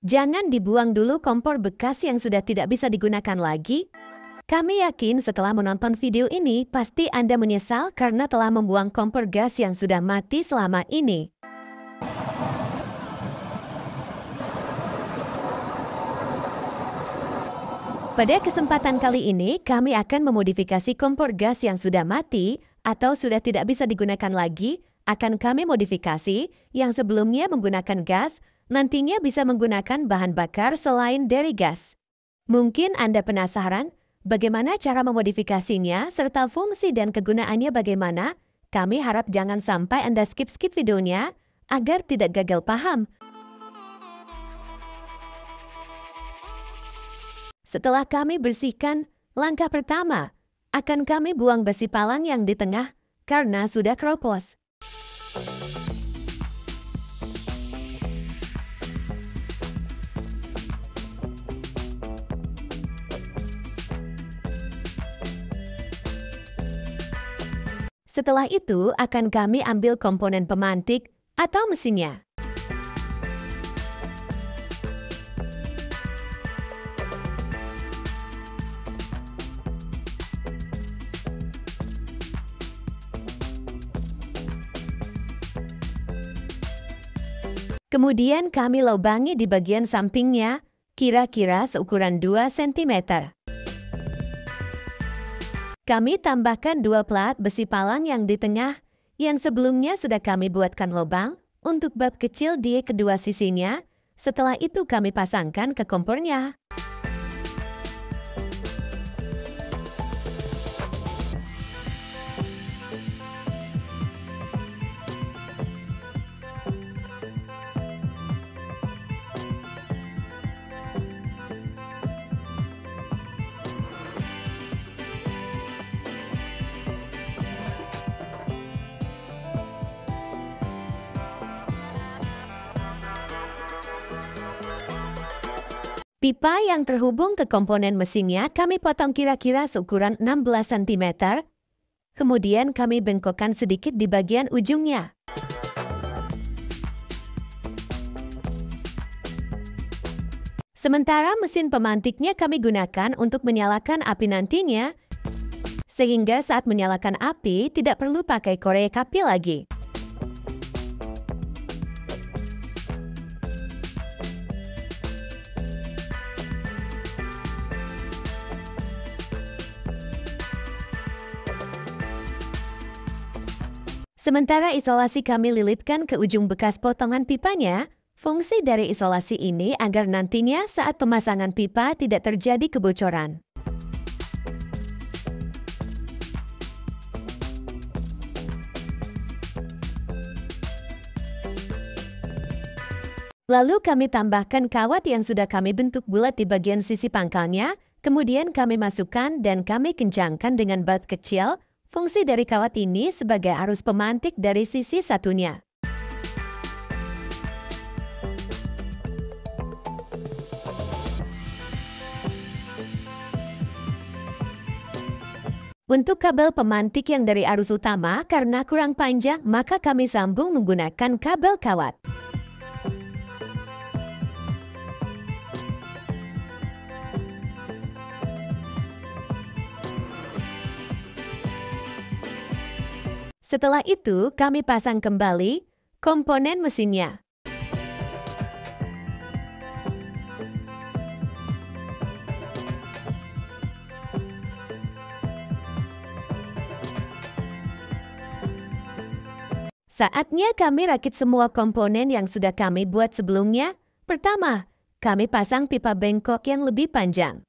Jangan dibuang dulu kompor bekas yang sudah tidak bisa digunakan lagi. Kami yakin setelah menonton video ini, pasti Anda menyesal karena telah membuang kompor gas yang sudah mati selama ini. Pada kesempatan kali ini, kami akan memodifikasi kompor gas yang sudah mati atau sudah tidak bisa digunakan lagi. Akan kami modifikasi yang sebelumnya menggunakan gas, nantinya bisa menggunakan bahan bakar selain dari gas. Mungkin Anda penasaran bagaimana cara memodifikasinya serta fungsi dan kegunaannya bagaimana? Kami harap jangan sampai Anda skip videonya agar tidak gagal paham. Setelah kami bersihkan, langkah pertama akan kami buang besi palang yang di tengah karena sudah keropos. Setelah itu akan kami ambil komponen pemantik atau mesinnya. Kemudian kami lubangi di bagian sampingnya, kira-kira seukuran 2 cm. Kami tambahkan 2 plat besi palang yang di tengah, yang sebelumnya sudah kami buatkan lubang untuk bab kecil di kedua sisinya. Setelah itu kami pasangkan ke kompornya. Pipa yang terhubung ke komponen mesinnya kami potong kira-kira seukuran 16 cm. Kemudian kami bengkokkan sedikit di bagian ujungnya. Sementara mesin pemantiknya kami gunakan untuk menyalakan api nantinya, sehingga saat menyalakan api tidak perlu pakai korek api lagi. Sementara isolasi kami lilitkan ke ujung bekas potongan pipanya. Fungsi dari isolasi ini agar nantinya saat pemasangan pipa tidak terjadi kebocoran. Lalu kami tambahkan kawat yang sudah kami bentuk bulat di bagian sisi pangkalnya. Kemudian kami masukkan dan kami kencangkan dengan bat kecil. Fungsi dari kawat ini sebagai arus pemantik dari sisi satunya. Untuk kabel pemantik yang dari arus utama karena kurang panjang, maka kami sambung menggunakan kabel kawat. Setelah itu, kami pasang kembali komponen mesinnya. Saatnya kami rakit semua komponen yang sudah kami buat sebelumnya. Pertama, kami pasang pipa bengkok yang lebih panjang.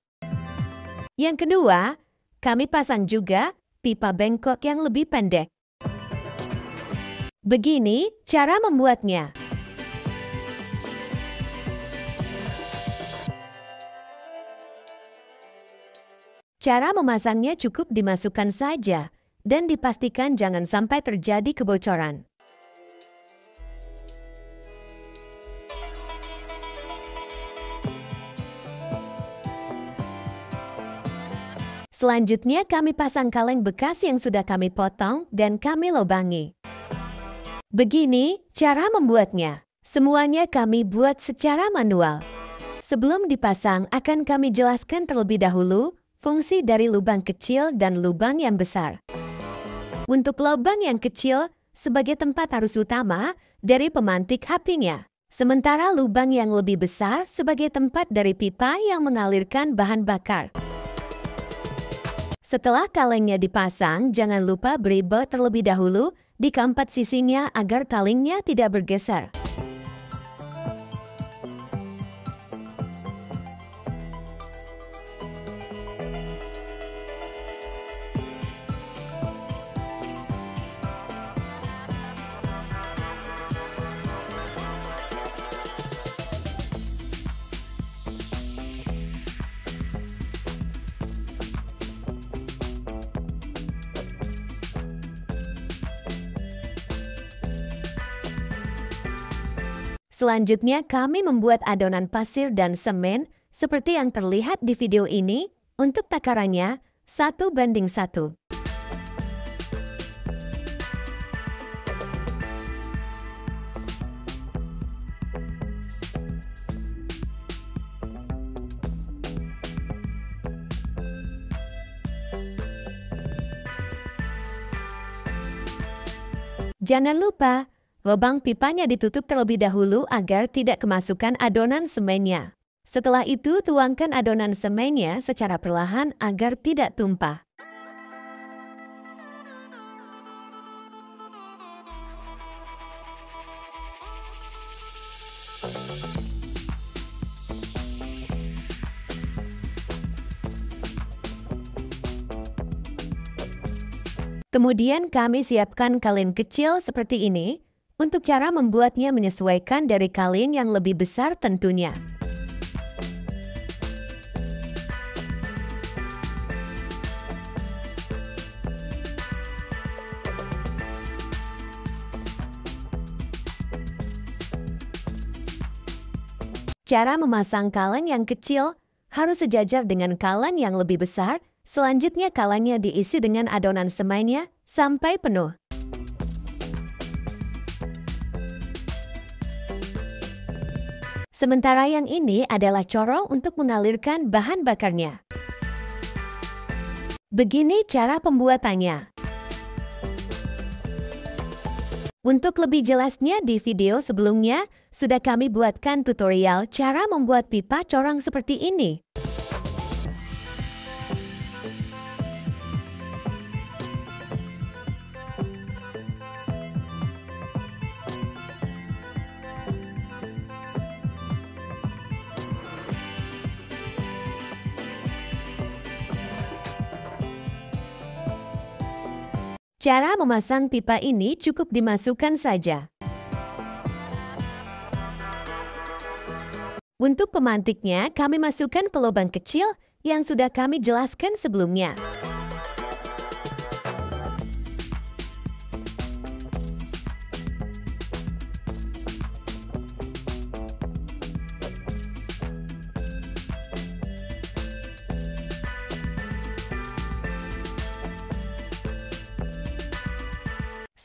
Yang kedua, kami pasang juga pipa bengkok yang lebih pendek. Begini cara membuatnya. Cara memasangnya cukup dimasukkan saja dan dipastikan jangan sampai terjadi kebocoran. Selanjutnya kami pasang kaleng bekas yang sudah kami potong dan kami lubangi. Begini cara membuatnya. Semuanya kami buat secara manual. Sebelum dipasang, akan kami jelaskan terlebih dahulu fungsi dari lubang kecil dan lubang yang besar. Untuk lubang yang kecil, sebagai tempat arus utama dari pemantik HP-nya. Sementara lubang yang lebih besar sebagai tempat dari pipa yang mengalirkan bahan bakar. Setelah kalengnya dipasang, jangan lupa beri baut terlebih dahulu di keempat sisinya agar kalengnya tidak bergeser. Selanjutnya, kami membuat adonan pasir dan semen seperti yang terlihat di video ini. Untuk takarannya, 1:1. Jangan lupa, lubang pipanya ditutup terlebih dahulu agar tidak kemasukan adonan semennya. Setelah itu, tuangkan adonan semennya secara perlahan agar tidak tumpah. Kemudian kami siapkan kaleng kecil seperti ini. Untuk cara membuatnya menyesuaikan dari kaleng yang lebih besar tentunya. Cara memasang kaleng yang kecil harus sejajar dengan kaleng yang lebih besar. Selanjutnya kalengnya diisi dengan adonan semennya sampai penuh. Sementara yang ini adalah corong untuk mengalirkan bahan bakarnya. Begini cara pembuatannya. Untuk lebih jelasnya di video sebelumnya, sudah kami buatkan tutorial cara membuat pipa corong seperti ini. Cara memasang pipa ini cukup dimasukkan saja. Untuk pemantiknya, kami masukkan ke lubang kecil yang sudah kami jelaskan sebelumnya.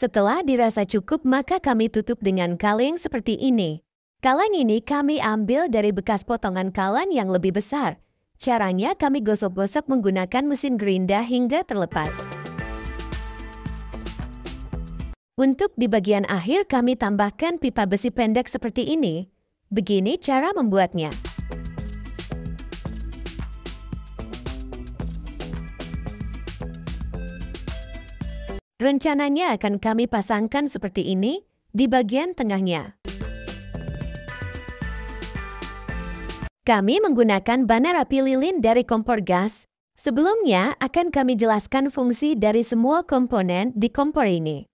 Setelah dirasa cukup, maka kami tutup dengan kaleng seperti ini. Kaleng ini kami ambil dari bekas potongan kaleng yang lebih besar. Caranya kami gosok-gosok menggunakan mesin gerinda hingga terlepas. Untuk di bagian akhir kami tambahkan pipa besi pendek seperti ini. Begini cara membuatnya. Rencananya akan kami pasangkan seperti ini di bagian tengahnya. Kami menggunakan banar api lilin dari kompor gas. Sebelumnya akan kami jelaskan fungsi dari semua komponen di kompor ini.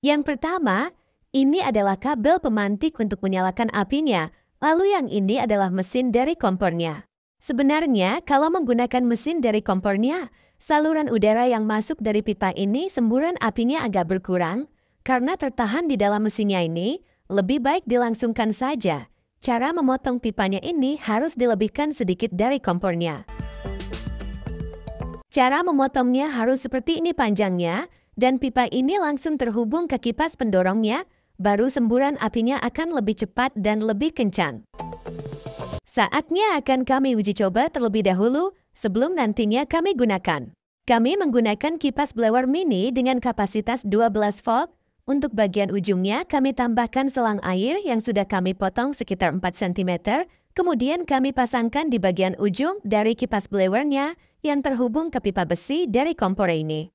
Yang pertama, ini adalah kabel pemantik untuk menyalakan apinya. Lalu yang ini adalah mesin dari kompornya. Sebenarnya kalau menggunakan mesin dari kompornya, saluran udara yang masuk dari pipa ini semburan apinya agak berkurang. Karena tertahan di dalam mesinnya ini, lebih baik dilangsungkan saja. Cara memotong pipanya ini harus dilebihkan sedikit dari kompornya. Cara memotongnya harus seperti ini panjangnya, dan pipa ini langsung terhubung ke kipas pendorongnya, baru semburan apinya akan lebih cepat dan lebih kencang. Saatnya akan kami uji coba terlebih dahulu sebelum nantinya kami gunakan. Kami menggunakan kipas blower mini dengan kapasitas 12 volt. Untuk bagian ujungnya kami tambahkan selang air yang sudah kami potong sekitar 4 cm. Kemudian kami pasangkan di bagian ujung dari kipas blowernya yang terhubung ke pipa besi dari kompor ini.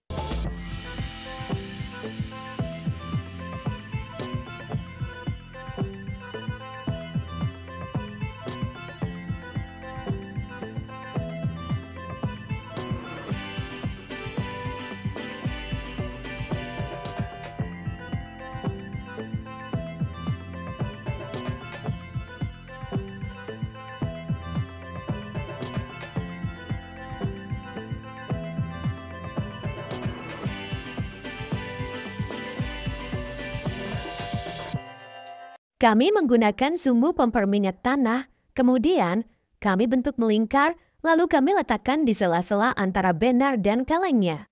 Kami menggunakan sumbu pompa minyak tanah, kemudian kami bentuk melingkar, lalu kami letakkan di sela-sela antara benar dan kalengnya.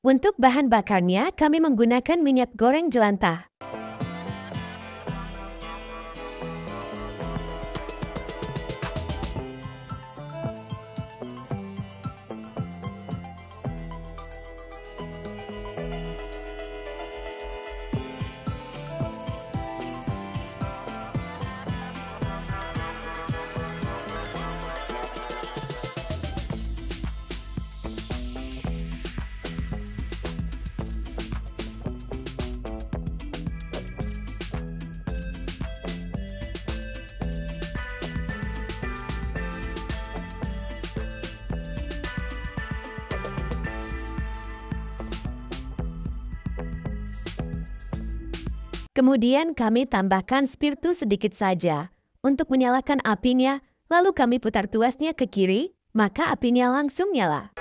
Untuk bahan bakarnya, kami menggunakan minyak goreng jelantah. Kemudian kami tambahkan spiritus sedikit saja untuk menyalakan apinya, lalu kami putar tuasnya ke kiri, maka apinya langsung nyala.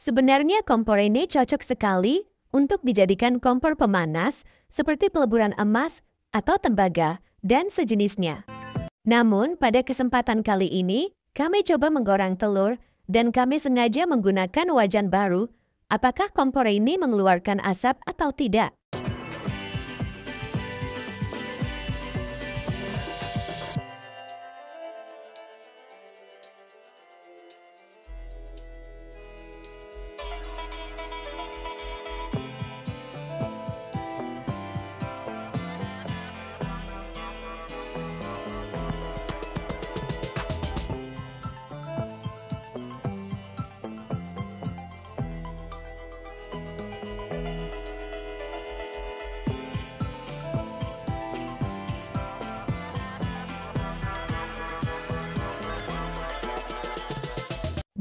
Sebenarnya kompor ini cocok sekali untuk dijadikan kompor pemanas seperti peleburan emas atau tembaga dan sejenisnya. Namun pada kesempatan kali ini, kami coba menggoreng telur dan kami sengaja menggunakan wajan baru. Apakah kompor ini mengeluarkan asap atau tidak?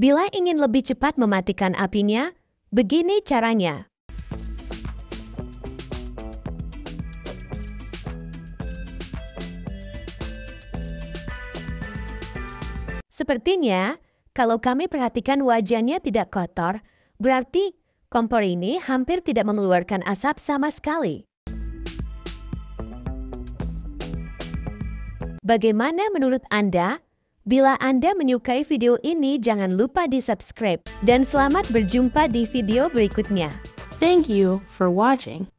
Bila ingin lebih cepat mematikan apinya, begini caranya. Sepertinya, kalau kami perhatikan wajannya tidak kotor, berarti kompor ini hampir tidak mengeluarkan asap sama sekali. Bagaimana menurut Anda? Bila Anda menyukai video ini, jangan lupa di-subscribe. Dan selamat berjumpa di video berikutnya. Thank you for watching.